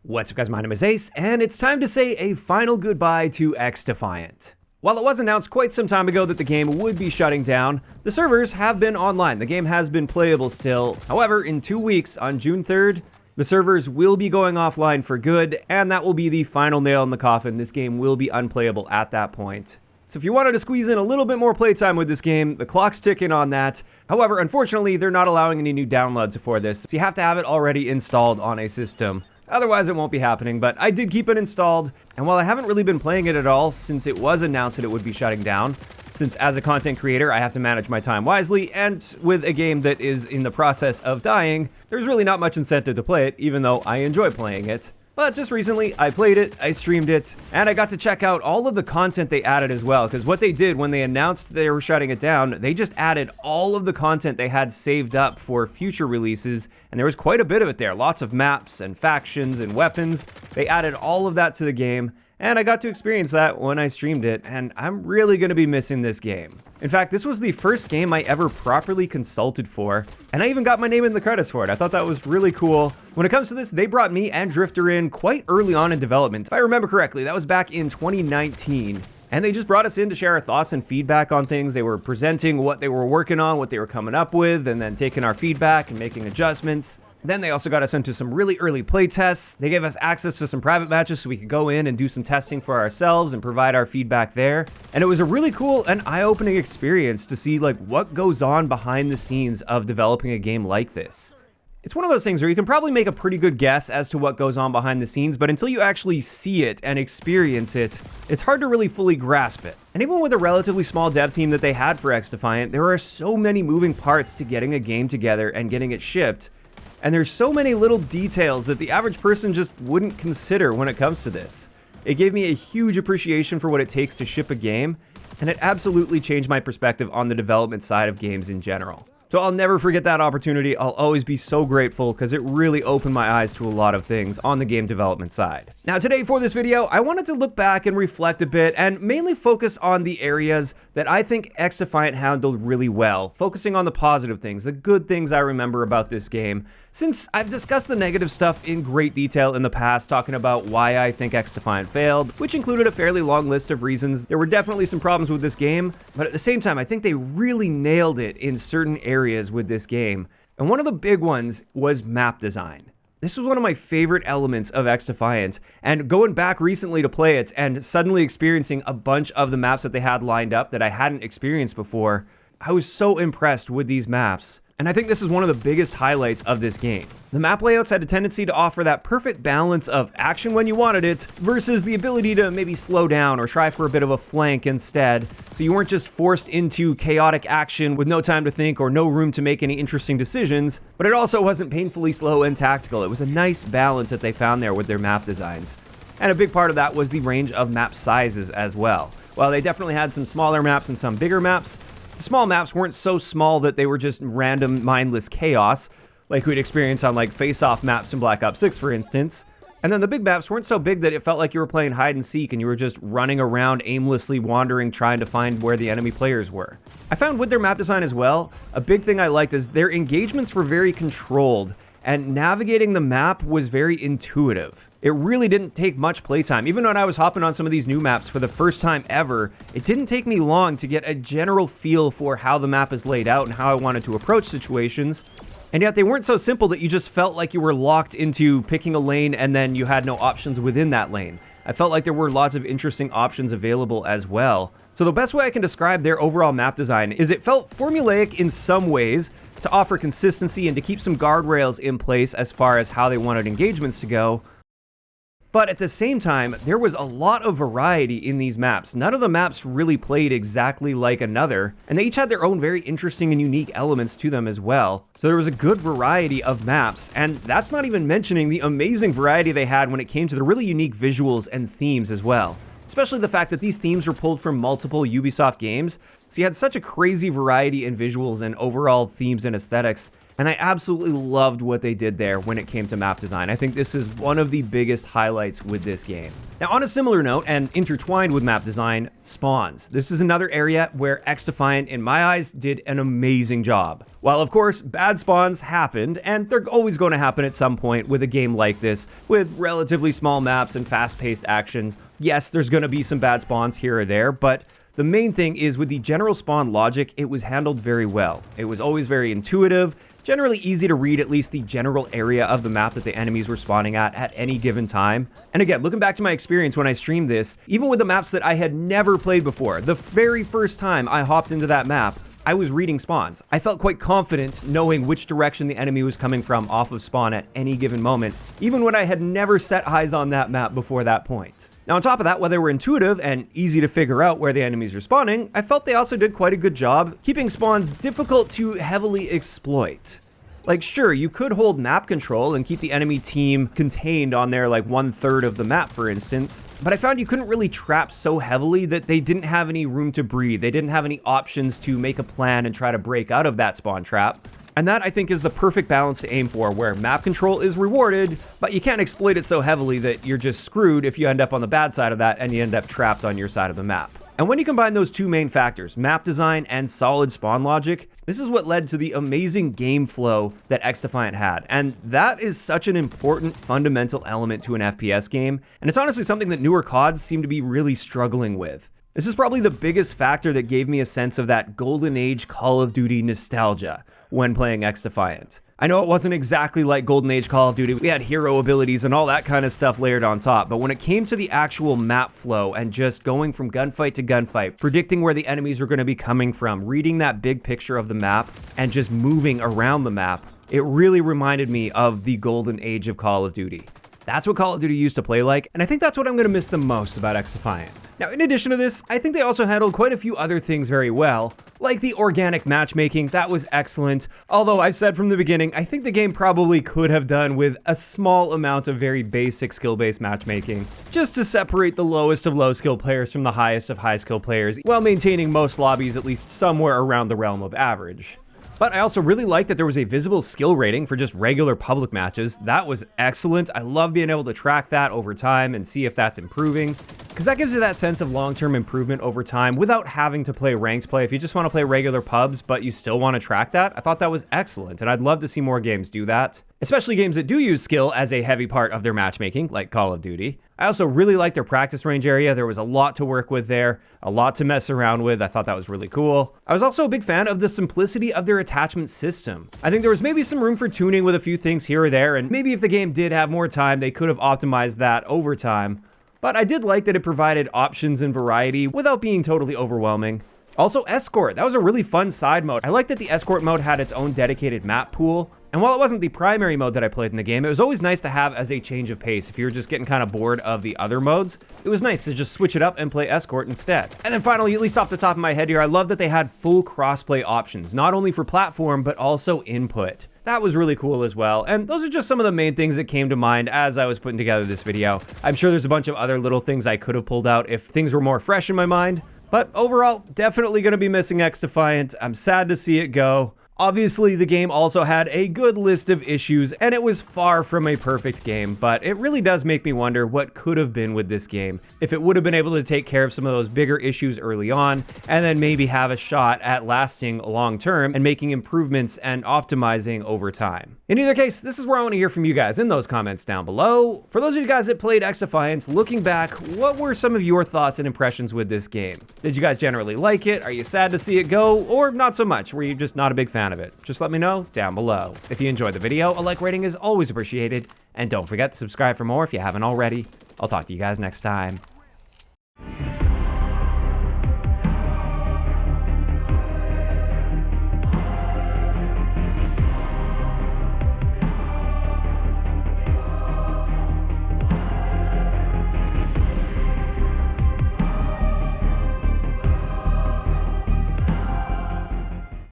What's up guys, my name is Ace, and it's time to say a final goodbye to XDefiant. While it was announced quite some time ago that the game would be shutting down, the servers have been online. The game has been playable still. However, in 2 weeks, on June 3rd, the servers will be going offline for good, and that will be the final nail in the coffin. This game will be unplayable at that point. So if you wanted to squeeze in a little bit more playtime with this game, the clock's ticking on that. However, unfortunately, they're not allowing any new downloads for this, so you have to have it already installed on a system. Otherwise, it won't be happening, but I did keep it installed, and while I haven't really been playing it at all since it was announced that it would be shutting down, since as a content creator, I have to manage my time wisely, and with a game that is in the process of dying, there's really not much incentive to play it, even though I enjoy playing it. But just recently, I played it, I streamed it, and I got to check out all of the content they added as well, because what they did when they announced they were shutting it down, they just added all of the content they had saved up for future releases, and there was quite a bit of it there. Lots of maps and factions and weapons. They added all of that to the game, and I got to experience that when I streamed it, and I'm really going to be missing this game. In fact, this was the first game I ever properly consulted for, and I even got my name in the credits for it. I thought that was really cool. When it comes to this, they brought me and Drifter in quite early on in development. If I remember correctly, that was back in 2019. And they just brought us in to share our thoughts and feedback on things. They were presenting what they were working on, what they were coming up with, and then taking our feedback and making adjustments. Then they also got us into some really early play tests. They gave us access to some private matches so we could go in and do some testing for ourselves and provide our feedback there. And it was a really cool and eye-opening experience to see like what goes on behind the scenes of developing a game like this. It's one of those things where you can probably make a pretty good guess as to what goes on behind the scenes, but until you actually see it and experience it, it's hard to really fully grasp it. And even with a relatively small dev team that they had for XDefiant, there are so many moving parts to getting a game together and getting it shipped. And there's so many little details that the average person just wouldn't consider when it comes to this. It gave me a huge appreciation for what it takes to ship a game, and it absolutely changed my perspective on the development side of games in general. So I'll never forget that opportunity. I'll always be so grateful because it really opened my eyes to a lot of things on the game development side. Now today for this video, I wanted to look back and reflect a bit and mainly focus on the areas that I think XDefiant handled really well, focusing on the positive things, the good things I remember about this game. Since I've discussed the negative stuff in great detail in the past, talking about why I think XDefiant failed, which included a fairly long list of reasons. There were definitely some problems with this game, but at the same time, I think they really nailed it in certain areas with this game. And one of the big ones was map design. This was one of my favorite elements of XDefiant, and going back recently to play it and suddenly experiencing a bunch of the maps that they had lined up that I hadn't experienced before, I was so impressed with these maps. And I think this is one of the biggest highlights of this game. The map layouts had a tendency to offer that perfect balance of action when you wanted it versus the ability to maybe slow down or try for a bit of a flank instead, so you weren't just forced into chaotic action with no time to think or no room to make any interesting decisions, but it also wasn't painfully slow and tactical. It was a nice balance that they found there with their map designs. And a big part of that was the range of map sizes as well. While they definitely had some smaller maps and some bigger maps, the small maps weren't so small that they were just random, mindless chaos, like we'd experience on like face-off maps in Black Ops 6, for instance. And then the big maps weren't so big that it felt like you were playing hide and seek and you were just running around aimlessly wandering trying to find where the enemy players were. I found with their map design as well, a big thing I liked is their engagements were very controlled, and navigating the map was very intuitive. It really didn't take much playtime. Even when I was hopping on some of these new maps for the first time ever, it didn't take me long to get a general feel for how the map is laid out and how I wanted to approach situations. And yet they weren't so simple that you just felt like you were locked into picking a lane and then you had no options within that lane. I felt like there were lots of interesting options available as well. So the best way I can describe their overall map design is it felt formulaic in some ways to offer consistency and to keep some guardrails in place as far as how they wanted engagements to go. But at the same time, there was a lot of variety in these maps. None of the maps really played exactly like another, and they each had their own very interesting and unique elements to them as well. So there was a good variety of maps, and that's not even mentioning the amazing variety they had when it came to the really unique visuals and themes as well. Especially the fact that these themes were pulled from multiple Ubisoft games, so you had such a crazy variety in visuals and overall themes and aesthetics. And I absolutely loved what they did there when it came to map design. I think this is one of the biggest highlights with this game. Now, on a similar note, and intertwined with map design, spawns. This is another area where XDefiant, in my eyes, did an amazing job. While, of course, bad spawns happened, and they're always going to happen at some point with a game like this, with relatively small maps and fast-paced actions. Yes, there's going to be some bad spawns here or there, but the main thing is with the general spawn logic, it was handled very well. It was always very intuitive, generally easy to read at least the general area of the map that the enemies were spawning at any given time. And again, looking back to my experience when I streamed this, even with the maps that I had never played before, the very first time I hopped into that map, I was reading spawns. I felt quite confident knowing which direction the enemy was coming from off of spawn at any given moment, even when I had never set eyes on that map before that point. Now, on top of that, while they were intuitive and easy to figure out where the enemies were spawning, I felt they also did quite a good job keeping spawns difficult to heavily exploit. Like, sure, you could hold map control and keep the enemy team contained on their, like, 1/3 of the map, for instance, but I found you couldn't really trap so heavily that they didn't have any room to breathe. They didn't have any options to make a plan and try to break out of that spawn trap. And that, I think, is the perfect balance to aim for, where map control is rewarded, but you can't exploit it so heavily that you're just screwed if you end up on the bad side of that and you end up trapped on your side of the map. And when you combine those two main factors, map design and solid spawn logic, this is what led to the amazing game flow that XDefiant had. And that is such an important fundamental element to an FPS game, and it's honestly something that newer CODs seem to be really struggling with. This is probably the biggest factor that gave me a sense of that golden age Call of Duty nostalgia when playing XDefiant. I know it wasn't exactly like Golden Age Call of Duty. We had hero abilities and all that kind of stuff layered on top, but when it came to the actual map flow and just going from gunfight to gunfight, predicting where the enemies are going to be coming from, reading that big picture of the map, and just moving around the map, it really reminded me of the golden age of Call of Duty. That's what Call of Duty used to play like, and I think that's what I'm going to miss the most about XDefiant. Now, in addition to this, I think they also handled quite a few other things very well, like the organic matchmaking. That was excellent, although I've said from the beginning, I think the game probably could have done with a small amount of very basic skill-based matchmaking, just to separate the lowest of low-skill players from the highest of high-skill players, while maintaining most lobbies at least somewhere around the realm of average. But I also really liked that there was a visible skill rating for just regular public matches. That was excellent. I love being able to track that over time and see if that's improving, because that gives you that sense of long-term improvement over time without having to play ranked play. If you just want to play regular pubs, but you still want to track that, I thought that was excellent, and I'd love to see more games do that, especially games that do use skill as a heavy part of their matchmaking, like Call of Duty. I also really liked their practice range area. There was a lot to work with there, a lot to mess around with. I thought that was really cool. I was also a big fan of the simplicity of their attachment system. I think there was maybe some room for tuning with a few things here or there, and maybe if the game did have more time, they could have optimized that over time. But I did like that it provided options and variety without being totally overwhelming. Also, Escort. That was a really fun side mode. I liked that the Escort mode had its own dedicated map pool. And while it wasn't the primary mode that I played in the game, it was always nice to have as a change of pace. If you were just getting kind of bored of the other modes, it was nice to just switch it up and play Escort instead. And then finally, at least off the top of my head here, I love that they had full crossplay options, not only for platform, but also input. That was really cool as well. And those are just some of the main things that came to mind as I was putting together this video. I'm sure there's a bunch of other little things I could have pulled out if things were more fresh in my mind. But overall, definitely going to be missing XDefiant. I'm sad to see it go. Obviously, the game also had a good list of issues, and it was far from a perfect game, but it really does make me wonder what could have been with this game if it would have been able to take care of some of those bigger issues early on, and then maybe have a shot at lasting long term and making improvements and optimizing over time. In either case, this is where I want to hear from you guys in those comments down below. For those of you guys that played XDefiant, looking back, what were some of your thoughts and impressions with this game? Did you guys generally like it? Are you sad to see it go? Or not so much? Were you just not a big fan of it? Just let me know down below. If you enjoyed the video, a like rating is always appreciated. And don't forget to subscribe for more if you haven't already. I'll talk to you guys next time.